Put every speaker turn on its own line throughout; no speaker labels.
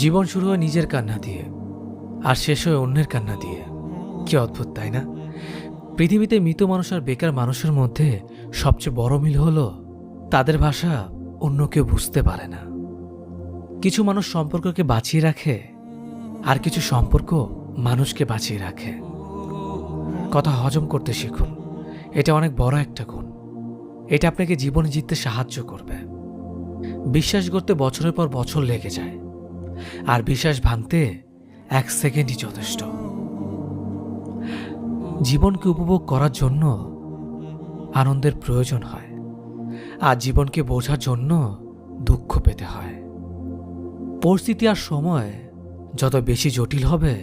জীবন শুরু হয় নিজের কান্না দিয়ে, আর শেষ হয় অন্যের কান্না দিয়ে। কি অদ্ভুত, তাই না? পৃথিবীতে মৃত মানুষ আর বেকার মানুষের মধ্যে সবচেয়ে বড় মিল হলো তাদের ভাষা অন্য কেউ বুঝতে পারে না। কিছু মানুষ সম্পর্ককে বাঁচিয়ে রাখে, আর কিছু সম্পর্ক মানুষকে বাঁচিয়ে রাখে। কথা হজম করতে শিখুন, এটা অনেক বড় একটা গুণ। এটা আপনাকে জীবনে জিততে সাহায্য করবে। বিশ্বাস করতে বছরের পর বছর লেগে যায়, আর বিশ্বাস ভাঙতে 1 সেকেন্ডই যথেষ্ট। জীবনকে উপভোগ করার জন্য আনন্দের প্রয়োজন হয়, আর জীবনকে বোঝার জন্য দুঃখ পেতে হয়। পরিস্থিতি আর সময় যত বেশি জটিল হবে,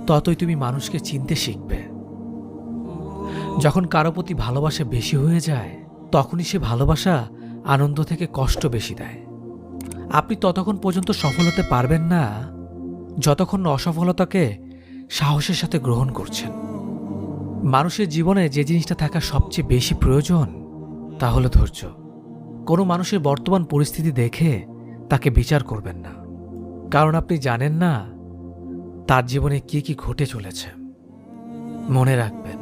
ততই তুমি মানুষকে চিনতে শিখবে। যখন কারো প্রতি ভালোবাসা বেশি হয়ে যায়, তখনই সে ভালোবাসা আনন্দ থেকে কষ্ট বেশি দেয়। আপনি ততক্ষণ পর্যন্ত সফল হতে পারবেন না, যতক্ষণ না অসফলতাকে সাহসের সাথে গ্রহণ করছেন। মানুষের জীবনে যে জিনিসটা থাকা সবচেয়ে বেশি প্রয়োজন, তা হলো ধৈর্য। কোনো মানুষের বর্তমান পরিস্থিতি দেখে তাকে বিচার করবেন না, কারণ আপনি জানেন না তার জীবনে কি কি ঘটে চলেছে। মনে রাখবেন,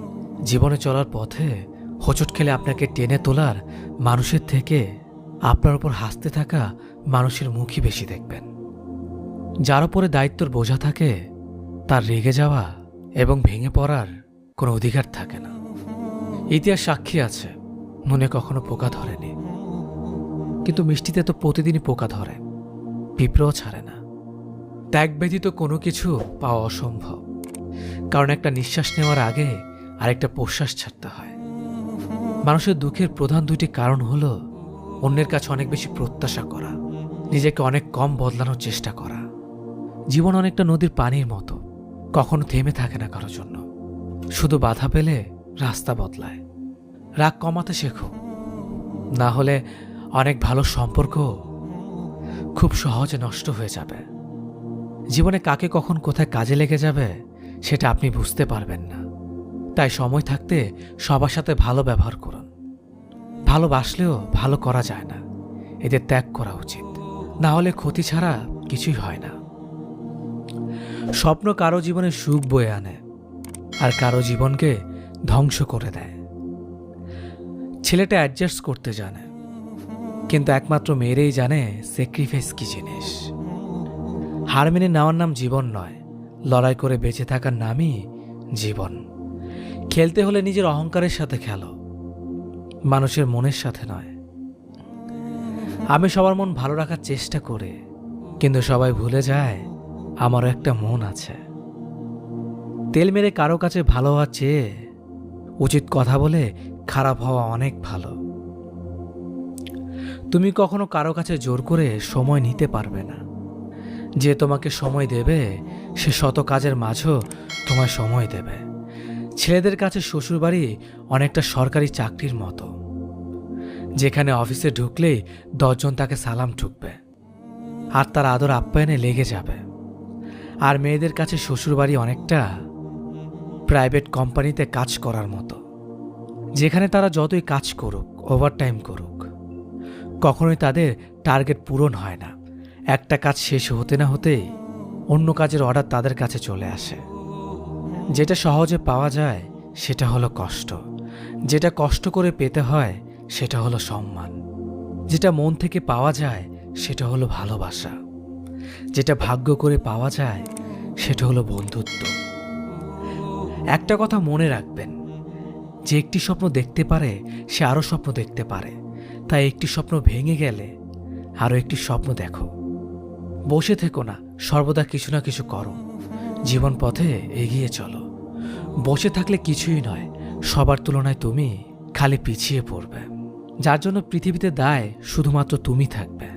জীবনে চলার পথে হোঁচট খেলে আপনাকে টেনে তোলার মানুষের থেকে আপনার উপর হাসতে থাকা মানুষের মুখই বেশি দেখবেন। যার উপরে দায়িত্বর বোঝা থাকে, তার রেগে যাওয়া এবং ভেঙে পড়ার কোনো অধিকার থাকে না। ইতিহাস সাক্ষী আছে, মনে কখনো পোকা ধরেনি, কিন্তু মিষ্টিতে তো প্রতিদিনই পোকা ধরে, পিঁপড়েও ছাড়ে না। ত্যাগ ব্যতীত কোনো কিছু পাওয়া অসম্ভব, কারণ একটা নিঃশ্বাস নেওয়ার আগে আরেকটা প্রশ্বাস ছাড়তে হয়। মানুষের দুঃখের প্রধান 2টি কারণ হলো অন্যের কাছে অনেক বেশি প্রত্যাশা করা, নিজেকে অনেক কম বদলানোর চেষ্টা করা। জীবন অনেকটা নদীর পানির মতো, কখনো থেমে থাকে না কারোর জন্য, শুধু বাধা পেলে রাস্তা বদলায়। রাগ কমাতে শেখো, না হলে অনেক ভালো সম্পর্ক খুব সহজে নষ্ট হয়ে যাবে। জীবনে কাকে কখন কোথায় কাজে লেগে যাবে সেটা আপনি বুঝতে পারবেন না, তাই সময় থাকতে সবার সাথে ভালো ব্যবহার করুন। ভালোবাসলেও ভালো করা যায় না, এদের ত্যাগ করা উচিত, না হলে ক্ষতি ছাড়া কিছুই হয় না। স্বপ্ন কারো জীবনে সুখ বয়ে আনে, আর কারো জীবনকে ধ্বংস করে দেয়। ছেলেটা অ্যাডজাস্ট করতে জানে, কিন্তু একমাত্র মেয়েরাই জানে স্যাক্রিফাইস কি জিনিস। হার মেনে নেওয়ার নাম জীবন নয়, লড়াই করে বেঁচে থাকার নামই জীবন। খেলতে হলে নিজের অহংকারের সাথে খেলো, মানুষের মনের সাথে নয়। আমি সবার মন ভালো রাখার চেষ্টা করি, কিন্তু সবাই ভুলে যায় আমারও একটা মন আছে। তেল মেরে কারো কাছে ভালো হওয়ার চেয়ে উচিত কথা বলে খারাপ হওয়া অনেক ভালো। তুমি কখনো কারো কাছে জোর করে সময় নিতে পারবে না। যে তোমাকে সময় দেবে, সে শত কাজের মাঝেও তোমায় সময় দেবে। ছেলেদের কাছে শ্বশুরবাড়ি অনেকটা সরকারি চাকরির মতো, যেখানে অফিসে ঢুকলেই 10 জন তাকে সালাম ঠুকবে আর তার আদর আপ্যায়নে লেগে যাবে। আর মেয়েদের কাছে শ্বশুরবাড়ি অনেকটা প্রাইভেট কোম্পানিতে কাজ করার মতো, যেখানে তারা যতই কাজ করুক, ওভারটাইম করুক, কখনোই তাদের টার্গেট পূরণ হয় না। একটা কাজ শেষ হতে না হতেই অন্য কাজের অর্ডার তাদের কাছে চলে আসে। যেটা সহজে পাওয়া যায় সেটা হলো কষ্ট, যেটা কষ্ট করে পেতে হয় সেটা হলো সম্মান, যেটা মন থেকে পাওয়া যায় সেটা হলো ভালোবাসা, যেটা ভাগ্য করে পাওয়া যায় সেটা হলো বন্ধুত্ব। একটা কথা মনে রাখবেন, যে একটি স্বপ্ন দেখতে পারে সে আরও স্বপ্ন দেখতে পারে, তাই একটি স্বপ্ন ভেঙে গেলে আরও একটি স্বপ্ন দেখো। বসে থেকো না, সর্বদা কিছু না কিছু করো, জীবন পথে এগিয়ে চলো। বসে থাকলে কিছুই নয়, সবার তুলনায় তুমি খালি পিছিয়ে পড়বে, যার জন্য পৃথিবীতে দায় শুধুমাত্র তুমি থাকবে,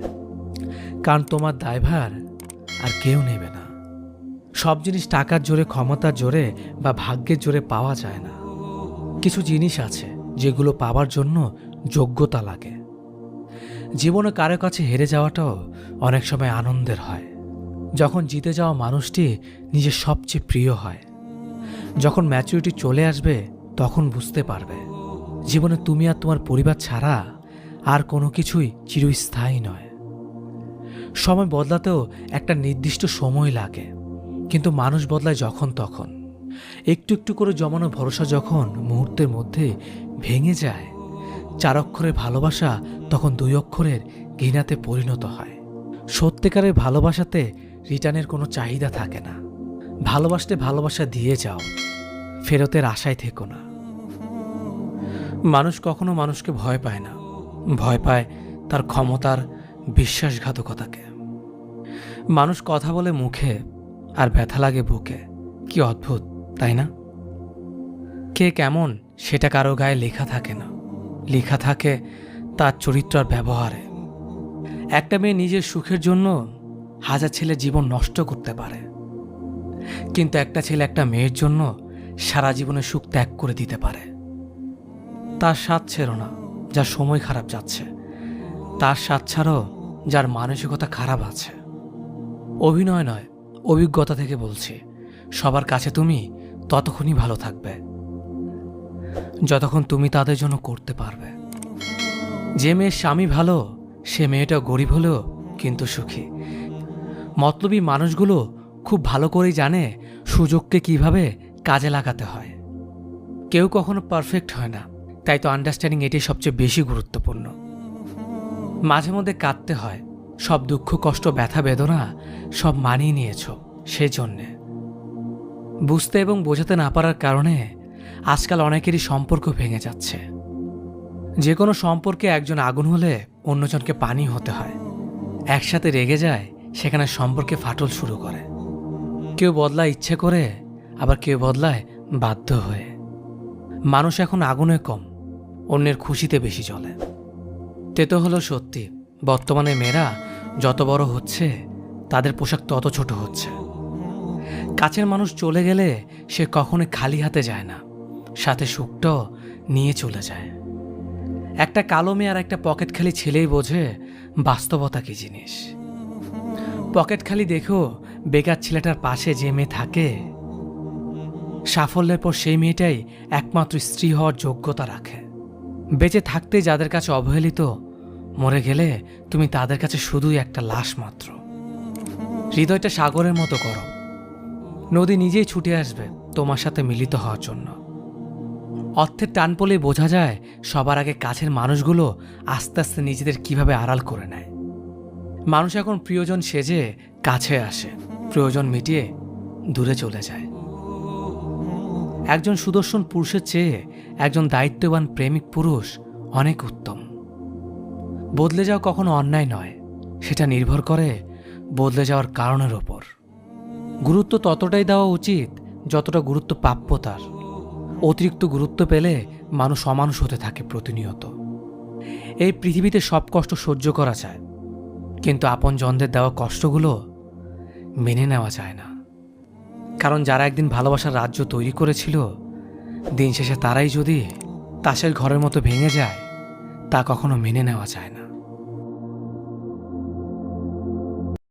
কারণ তোমার দায়ভার আর কেউ নেবে না। সব জিনিস টাকার জোরে, ক্ষমতার জোরে বা ভাগ্যের জোরে পাওয়া যায় না। কিছু জিনিস আছে যেগুলো পাওয়ার জন্য যোগ্যতা লাগে। জীবনে কারো কাছে হেরে যাওয়াটাও অনেক সময় আনন্দের হয়, যখন জিতে যাওয়া মানুষটি নিজের সবচেয়ে প্রিয় হয়। যখন ম্যাচুরিটি চলে আসবে, তখন বুঝতে পারবে জীবনে তুমি আর তোমার পরিবার ছাড়া আর কোনো কিছুই চিরস্থায়ী নয়। সময় বদলাতেও একটা নির্দিষ্ট সময় লাগে, কিন্তু মানুষ বদলায় যখন তখন। একটু একটু করে জমানো ভরসা যখন মুহূর্তের মধ্যে ভেঙে যায়, 4 অক্ষরের ভালোবাসা তখন 2 অক্ষরের ঘৃণাতে পরিণত হয়। সত্যিকারের ভালোবাসাতে রিটার্নের কোনো চাহিদা থাকে না। ভালোবাসতে ভালোবাসা দিয়ে যাও, ফেরতের আশায় থেকো না। মানুষ কখনো মানুষকে ভয় পায় না, ভয় পায় তার ক্ষমতার বিশ্বাসঘাতকতাকে। মানুষ কথা বলে মুখে আর ব্যথা লাগে বুকে। কি অদ্ভুত, তাই না? কে কেমন সেটা কারো গায়ে লেখা থাকে না, লেখা থাকে তার চরিত্র আর ব্যবহারে। একটা মেয়ে নিজের সুখের জন্য 1000 ছেলের জীবন নষ্ট করতে পারে, কিন্তু একটা ছেলে একটা মেয়ের জন্য সারা জীবনের সুখ ত্যাগ করে দিতে পারে। তার স্বাদ ছিল না যার সময় খারাপ যাচ্ছে, তার স্বাদ ছাড়াও যার মানসিকতা খারাপ আছে। অভিনয় নয়, অভিজ্ঞতা থেকে বলছি, সবার কাছে তুমি ততক্ষণই ভালো থাকবে যতক্ষণ তুমি তাদের জন্য করতে পারবে। যে মেয়ের স্বামী ভালো, সে মেয়েটা গরিব হলেও কিন্তু সুখী। মতলবী মানুষগুলো খুব ভালো করেই জানে সুযোগকে কিভাবে কাজে লাগাতে হয়। কেউ কখনো পারফেক্ট হয় না, তাই তো আন্ডারস্ট্যান্ডিং এটি সবচেয়ে বেশি গুরুত্বপূর্ণ। মাঝে মধ্যে কাঁদতে হয়, সব দুঃখ কষ্ট ব্যথা বেদনা সব মানিয়ে নিয়েছ সেই জন্যে। বুঝতে এবং বোঝাতে না পারার কারণে আজকাল অনেকেরই সম্পর্ক ভেঙে যাচ্ছে। যে কোনো সম্পর্কে একজন আগুন হলে অন্যজনকে পানি হতে হয়। একসাথে রেগে যায়, সেখানে সম্পর্কে ফাটল শুরু করে। কেউ বদলায় ইচ্ছে করে, আবার কেউ বদলায় বাধ্য হয়ে। মানুষ এখন আগুনে কম, অন্যের খুশিতে বেশি চলে। তেতো হলো সত্যি, বর্তমানে মেয়েরা যত বড় হচ্ছে তাদের পোশাক তত ছোট হচ্ছে। কাছের মানুষ চলে গেলে সে কখনোই খালি হাতে যায় না, সাথে সুখটাও নিয়ে চলে যায়। একটা কালো মেয়ে আর একটা পকেট খালি ছেলেই বোঝে বাস্তবতা কি জিনিস। পকেট খালি দেখো বেকার ছেলেটার পাশে যে মেয়ে থাকে, সাফল্যের পর সেই মেয়েটাই একমাত্র স্ত্রী হওয়ার যোগ্যতা রাখে। বেঁচে থাকতে যাদের কাছে অবহেলিত, মরে গেলে তুমি তাদের কাছে শুধুই একটা লাশ মাত্র। হৃদয়টা সাগরের মতো করো, নদী নিজেই ছুটে আসবে তোমার সাথে মিলিত হওয়ার জন্য। অর্থের টান পড়লেই বোঝা যায় সবার আগে কাছের মানুষগুলো আস্তে আস্তে নিজেদের কিভাবে আড়াল করে নেয়। মানুষ এখন প্রিয়জন সেজে কাছে আসে, প্রয়োজন মিটিয়ে দূরে চলে যায়। একজন সুদর্শন পুরুষের চেয়ে একজন দায়িত্ববান প্রেমিক পুরুষ অনেক উত্তম। বদলে যাওয়া কখনো অন্যায় নয়, সেটা নির্ভর করে বদলে যাওয়ার কারণের ওপর। গুরুত্ব ততটাই দেওয়া উচিত যতটা গুরুত্ব প্রাপ্য তার। অতিরিক্ত গুরুত্ব পেলে মানুষ অমানুষ হতে থাকে প্রতিনিয়ত। এই পৃথিবীতে সব কষ্ট সহ্য করা যায়, কিন্তু আপনজনদের দেওয়া কষ্টগুলো মেনে নেওয়া যায় না। কারণ যারা একদিন ভালোবাসার রাজ্য তৈরি করেছিল, দিন শেষে তারাই যদি তাসের ঘরের মতো ভেঙে যায়, তা কখনো মেনে নেওয়া যায় না।